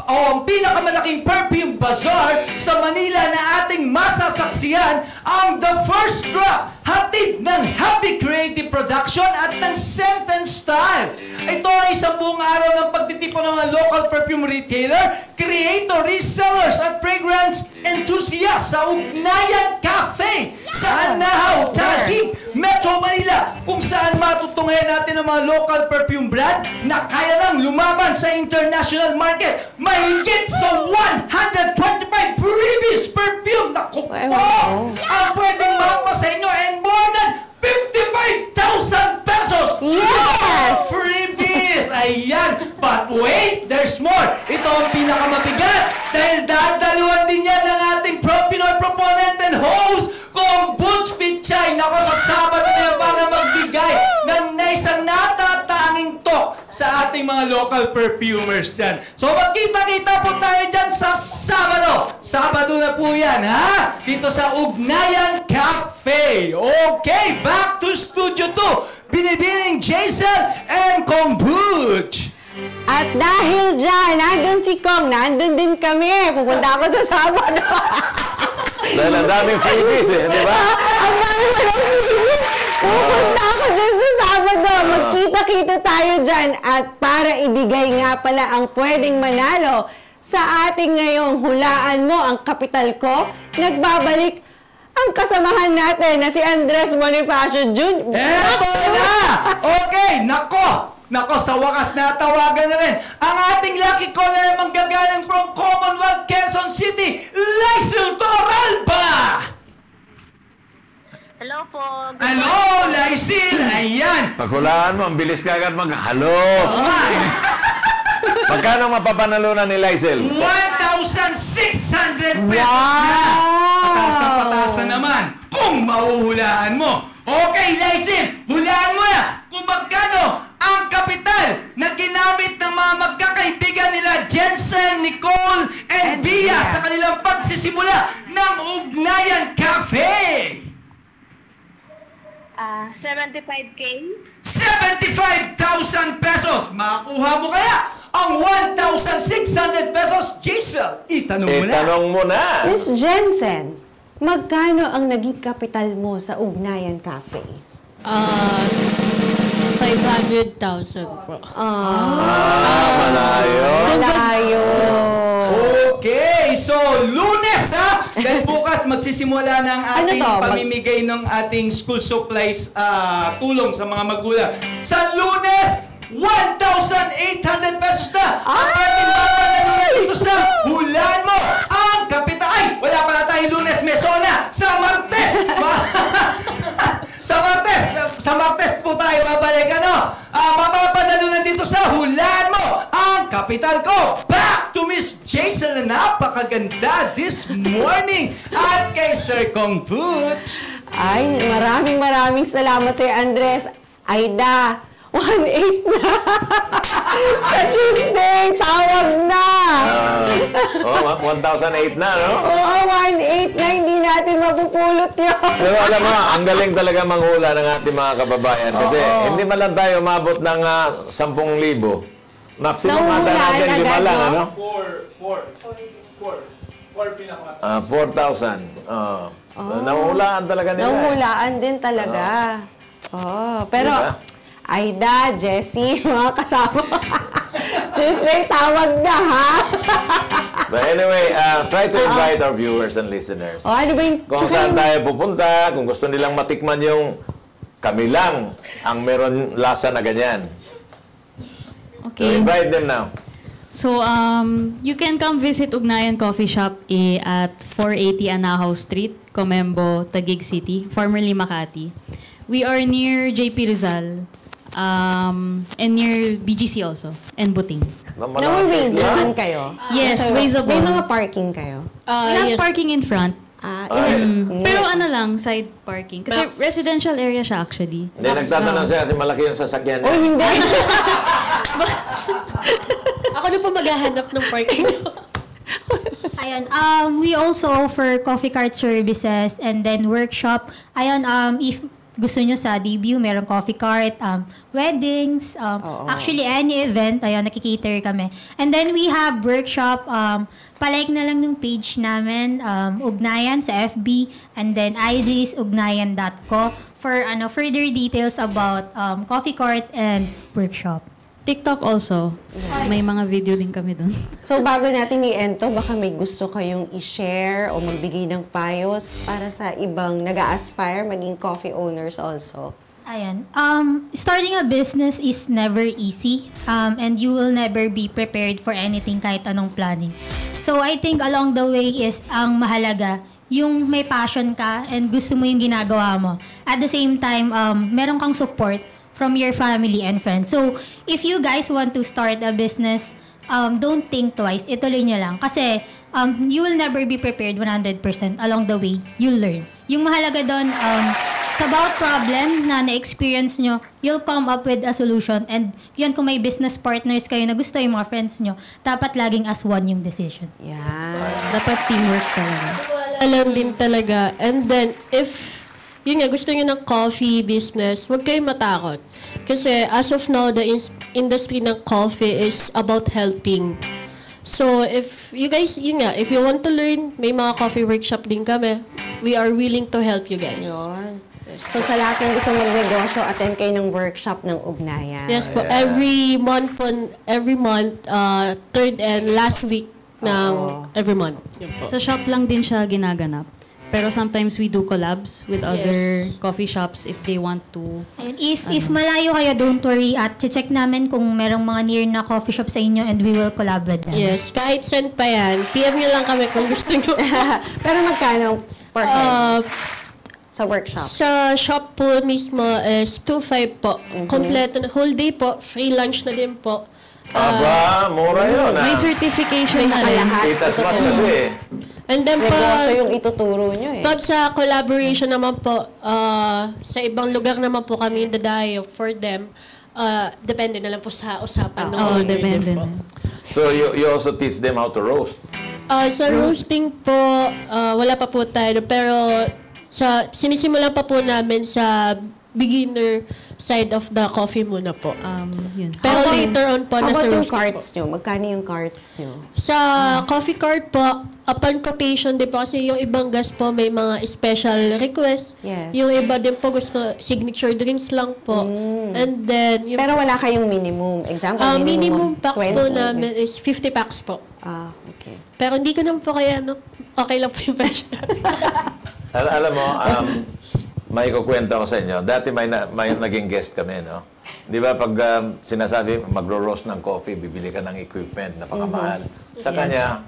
ang pinakamalaking perfume bazaar sa Manila na ating masasaksiyan ang The First Drop, hatid ng Happy Creative Production at ng Scent and Style. Ito ay isang buong araw ng pagtitipon ng mga local perfume retailer, creator, resellers at fragrance enthusiasts sa Ugnayan Cafe sa Anahaw, Taguig, Metro Manila. kung saan matutunghayan natin ang mga local perfume brand na kaya nang lumaban sa international market. Mahigit sa 125 previous perfume na kupo ang pwedeng mapa sa inyo and more than 55,000 pesos! Yes! Freebies! Ayan! But wait, there's more! Ito ang pinakamabigat dahil dadaluan din yan ng ating Pinoy proponent and host kung Butch Pichay. Nako, sa Sabado na yan para magbigay ng isang natatanging talk sa ating mga local perfumers dyan. So magkita-kita po tayo dyan sa Sabado. Sabado na po yan, ha? Dito sa Ugnayan Cafe. Okay, back to Studio 2. Binibining Jason and Kong Butch. At dahil dyan, nandun si Kong, nandun din kami. Pupunta ako sa Sabado. Dahil ang daming freebies eh, di ba? Ang dami mo ng freebies. Pupunta ako dyan sa Sabado. Magkita-kita tayo dyan. At para ibigay nga pala ang pwedeng manalo sa ating ngayong hulaan mo ang kapital ko, nagbabalik ang kasamahan natin na si Andres Bonifacio Jr. Eto na! Okay, nako! Nako, sa wakas natawagan na rin ang ating lucky caller manggagaling from Commonwealth, Quezon City, Lysel Toralba! Hello po. Hello, Lysel! Ayan! Paghulaan mo, ang bilis ka agad mag-halo. Ay, Magkano mapapanalunan ni Lysel? 1,600 pesos na! Pataas na pataas na naman kung mahuhulaan mo. Okay, Lysel, hulaan mo na kung magkano ang kapital na ginamit ng mga magkakaibigan nila Jensen, Nicole, and Bia sa kanilang pagsisimula ng Ugnayan Cafe. 75K. 75,000 pesos! Makuha mo kaya ang 1,600 pesos, Jason? Itanong mo na. Itanong mo na. Miss Jensen, magkano ang naging kapital mo sa Ugnayan Cafe? 500,000 po. Malayo. Malayo. Okay, so Lunes ha! Dahil bukas magsisimula ng ating Ano to? pamimigay ng ating school supplies tulong sa mga magulang. Sa Lunes, 1,800 pesos na ang ating mapanalunan dito sa hulaan mo ang kapital. Ay, wala pala tayong Lunes, Mesona. Sa Martes! Sa Martes po tayo babalik, ano? Mapapanalunan dito sa hulaan mo ang kapital ko. Back to Miss Jason na napakaganda this morning at kay Sir Kong Butch. Ay, maraming salamat sa'yo, Andres. Aida, 1.8 na. Sa Tuesday, tawag na. 1,008 na, no? Oo, 1.8 na. Hindi natin mapupulot yun. Pero alam mo, ang galing talaga manghula ng ating mga kababayan. Kasi hindi man lang tayo umabot ng 10,000. Maximum ata natin, 5 lang, ano? 4,000. Nahulaan talaga nila. Nahulaan din talaga. Pero, Diba? Aida, Jessie, mga kasama. Tuesday, tawag na, ha? But anyway, try to invite our viewers and listeners. Ano ba yung... Kung saan tayo pupunta, kung gusto nilang matikman yung kami lang ang meron lasa na ganyan. So Okay. invite them now. So, you can come visit Ugnayan Coffee Shop at 480 Anahaw Street, Comembo, Taguig City, formerly Makati. We are near JP Rizal, and near BGC also, and Buting. Nawaways naman kayo? Yes, waysable. May mga parking kayo? We have Yes. parking in front. Pero ano lang, side parking. Kasi Max. residential area siya actually. Hindi, nagtatanong siya kasi malaki yung sasakyan niya. Oh, hindi. Ako na po maghahanap ng parking. Ayun, we also offer coffee cart services and then workshop. Ayun, if gusto nyo sa debut, merong coffee cart, weddings, actually any event, ayun, nakikater kami. And then we have workshop, palike na lang ng page namin, Ugnayan sa FB, and then IG is ugnayan.co for further details about coffee cart and workshop. TikTok also. May mga video din kami doon. So, bago natin i-ento, baka may gusto kayong i-share o magbigay ng payos para sa ibang nag-a-aspire maging coffee owners also. Ayan. Starting a business is never easy, and you will never be prepared for anything kahit anong planning. So I think along the way is ang mahalaga yung may passion ka and gusto mo yung ginagawa mo. At the same time, meron kang support from your family and friends. So if you guys want to start a business, don't think twice. Ituloy nyo lang. Kasi you will never be prepared 100% along the way. You'll learn. Yung mahalaga doon, sa bawat problem na na-experience nyo, you'll come up with a solution. And yun, kung may business partners kayo na gusto yung mga friends nyo, dapat laging as one yung decision. Yan. Dapat teamwork talaga. Alam din talaga. And then, if yun nga, gusto nyo ng coffee business, huwag kayong matakot. Kasi as of now, the industry ng coffee is about helping. So, if you guys, yun nga, if you want to learn, may mga coffee workshop din kami. We are willing to help you guys. Yun. So sa lahat ng gusto magnegosyo, attend kayo ng workshop ng ugnayan. Yes po, every month, third and last week ng every month. Yun po. Sa shop lang din siya ginaganap. Pero sometimes we do collabs with other coffee shops if they want to. And if malayo kayo, don't worry. At check namin kung merong mga near na coffee shop sa inyo and we will collab with them. Yes, kahit send pa yan, PM nyo lang kami kung gusto nyo. Pero magkano per head sa workshop? Sa shop po mismo is 2.5 po. Kompleto na, whole day po, free lunch na din po. Aba, mura yun. May certification na rin. Itas mas kasi. And then Negosyo yung ituturo nyo eh. pag sa collaboration naman po, sa ibang lugar naman po kami dadayo for them, depende na lang po sa usapan ng Oo, owner depende din po. na. So you also teach them how to roast. Sa roasting po, wala pa po tayo. Pero sinisimulan pa po namin sa beginner side of the coffee muna po. Yun. Pero later on po, How nasa about yung roasting po. carts nyo? Magkano yung carts nyo? Sa coffee cart po, upon quotation din po kasi yung ibang guest po may mga special request. Yes. Yung iba din po gusto signature drinks lang po. And then, yung Pero wala kayong minimum. Example, minimum packs 20. po namin is 50 packs po. Okay. Pero hindi ko naman po kaya, okay lang po yung presyo. Alam mo, may kukwento ko sa inyo. Dati may naging guest kami, no? Di ba pag sinasabi magro-roast ng coffee, bibili ka ng equipment, napakamahal. Sa kanya,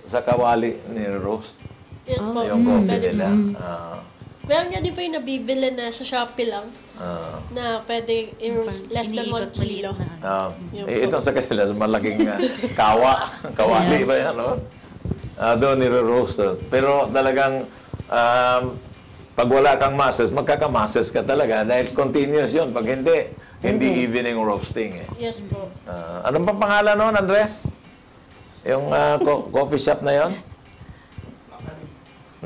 sa kawali ni-roast Yes po. yung coffee Pwede nila. po. Meron nga din po yung nabibili na sa Shopee lang na pwede i-roast less than 1 kilo. Itong sa kanila, malaking kawali ba yan, no? Doon nire-roast. Pero talagang pag wala kang masses, magkakamasses ka talaga dahil continuous yun. Pag hindi evening roasting. Eh. Yes po. Anong pang pangalan noon, Andres? Yung coffee shop na yon?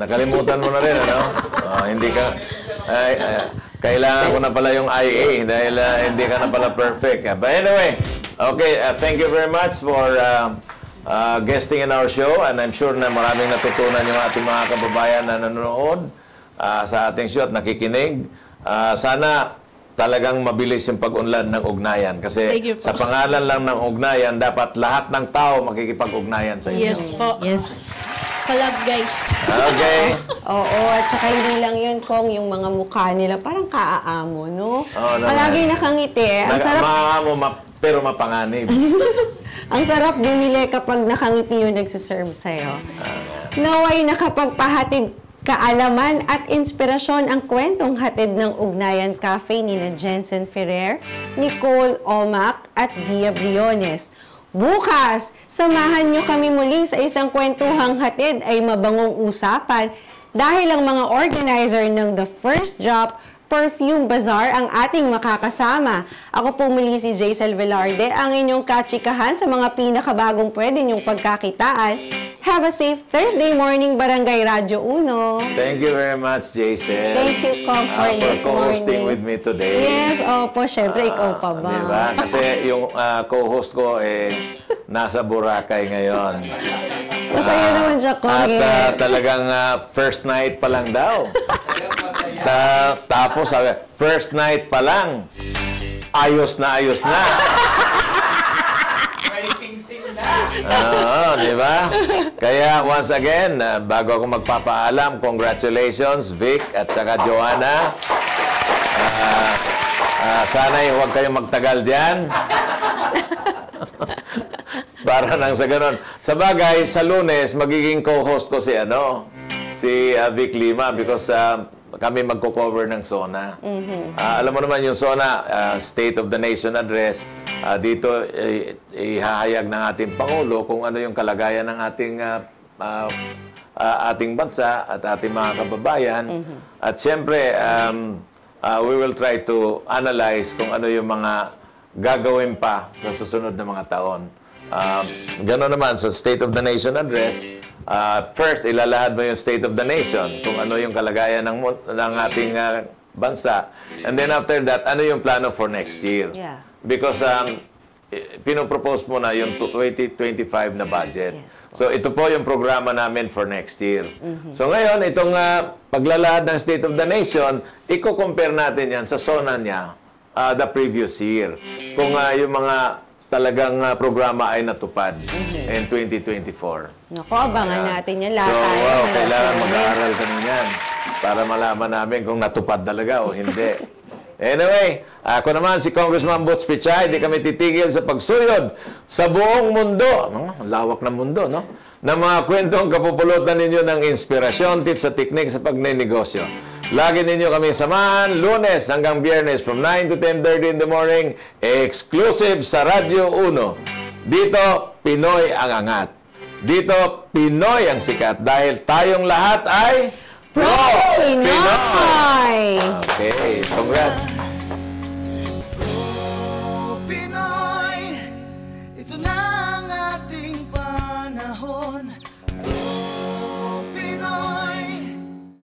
Nakalimutan mo na rin, ano? Hindi ka... kailangan ko na pala yung IA dahil hindi ka na pala perfect. But anyway, okay, thank you very much for guesting in our show and I'm sure na maraming natutunan yung ating mga kababayan na nanonood sa ating show at nakikinig. Sana talagang mabilis yung pag-unlad ng ugnayan. Kasi sa pangalan lang ng ugnayan, dapat lahat ng tao makikipag-ugnayan sa inyo. Yes po. Yes. Collab, guys. Okay. Oo, at saka hindi lang yun, Kong, yung mga mukha nila, parang kaaamo, no? Oo, Palagi nakangiti. Ang sarap, pero mapanganib. ang sarap bumili kapag nakangiti yung nagsiserve sa'yo. Naway nakapagpahatid kaalaman at inspirasyon ang kwentong hatid ng Ugnayan Cafe ni Jensen Ferrer, Nicole Omac at Via Briones. Bukas, samahan nyo kami muli sa isang kwentuhang hatid ay mabangong usapan dahil ang mga organizer ng The First Drop Perfume Bazaar ang ating makakasama. Ako po muli si Jaisel Velarde, ang inyong katsikahan sa mga pinakabagong pwede nyong pagkakitaan. Have a safe Thursday morning, Barangay Radyo Uno. Thank you very much, Jason. Thank you, Kong, for this co-hosting morning. with me today. Yes, opo, syempre, ikaw pa ba? Diba? Kasi yung co-host ko nasa Boracay ngayon. Masaya naman siya, Kong. At talagang first night pa lang daw. Tapos sabi, first night pa lang, ayos na ayos na. Di ba? Kaya once again, bago ako magpapaalam, congratulations Vic at saka Joanna. Sana'y huwag kayong magtagal diyan. Para nang sa ganun. Sa bagay, sa Lunes, magiging co-host ko si Vic Lima because kami magko-cover ng SONA. Alam mo naman yung SONA, State of the Nation Address, dito ihahayag ng ating Pangulo kung ano yung kalagayan ng ating bansa at ating mga kababayan. At siyempre, we will try to analyze kung ano yung mga gagawin pa sa susunod na mga taon. Gano'n naman sa State of the Nation Address, first, ilalahad mo yung State of the Nation, kung ano yung kalagayan ng ating bansa. And then after that, ano yung plano for next year? Yeah. Because pinopropose mo na yung 2025 na budget. Yes. So ito po yung programa namin for next year. So ngayon, itong paglalahad ng State of the Nation, i-compare natin yan sa SONA niya the previous year. Kung yung mga talagang programa ay natupad in 2024. Naku, abangan natin yan. Lahat So, tayo. kailangan mag-aaral kami yan para malaman namin kung natupad talaga o hindi. Anyway, ako naman si Congressman Butch Pichay, di kami titigil sa pagsuyod sa buong mundo. Lawak ng mundo, no? Na mga kwentong kapupulutan ninyo ng inspirasyon, tips at teknik sa pagnenegosyo. Lagi ninyo kami samahan, Lunes hanggang Biyernes from 9 to 10:30 in the morning, exclusive sa Radyo 1. Dito, Pinoy ang angat. Dito, Pinoy ang sikat dahil tayong lahat ay Pro Pinoy! Okay, congrats.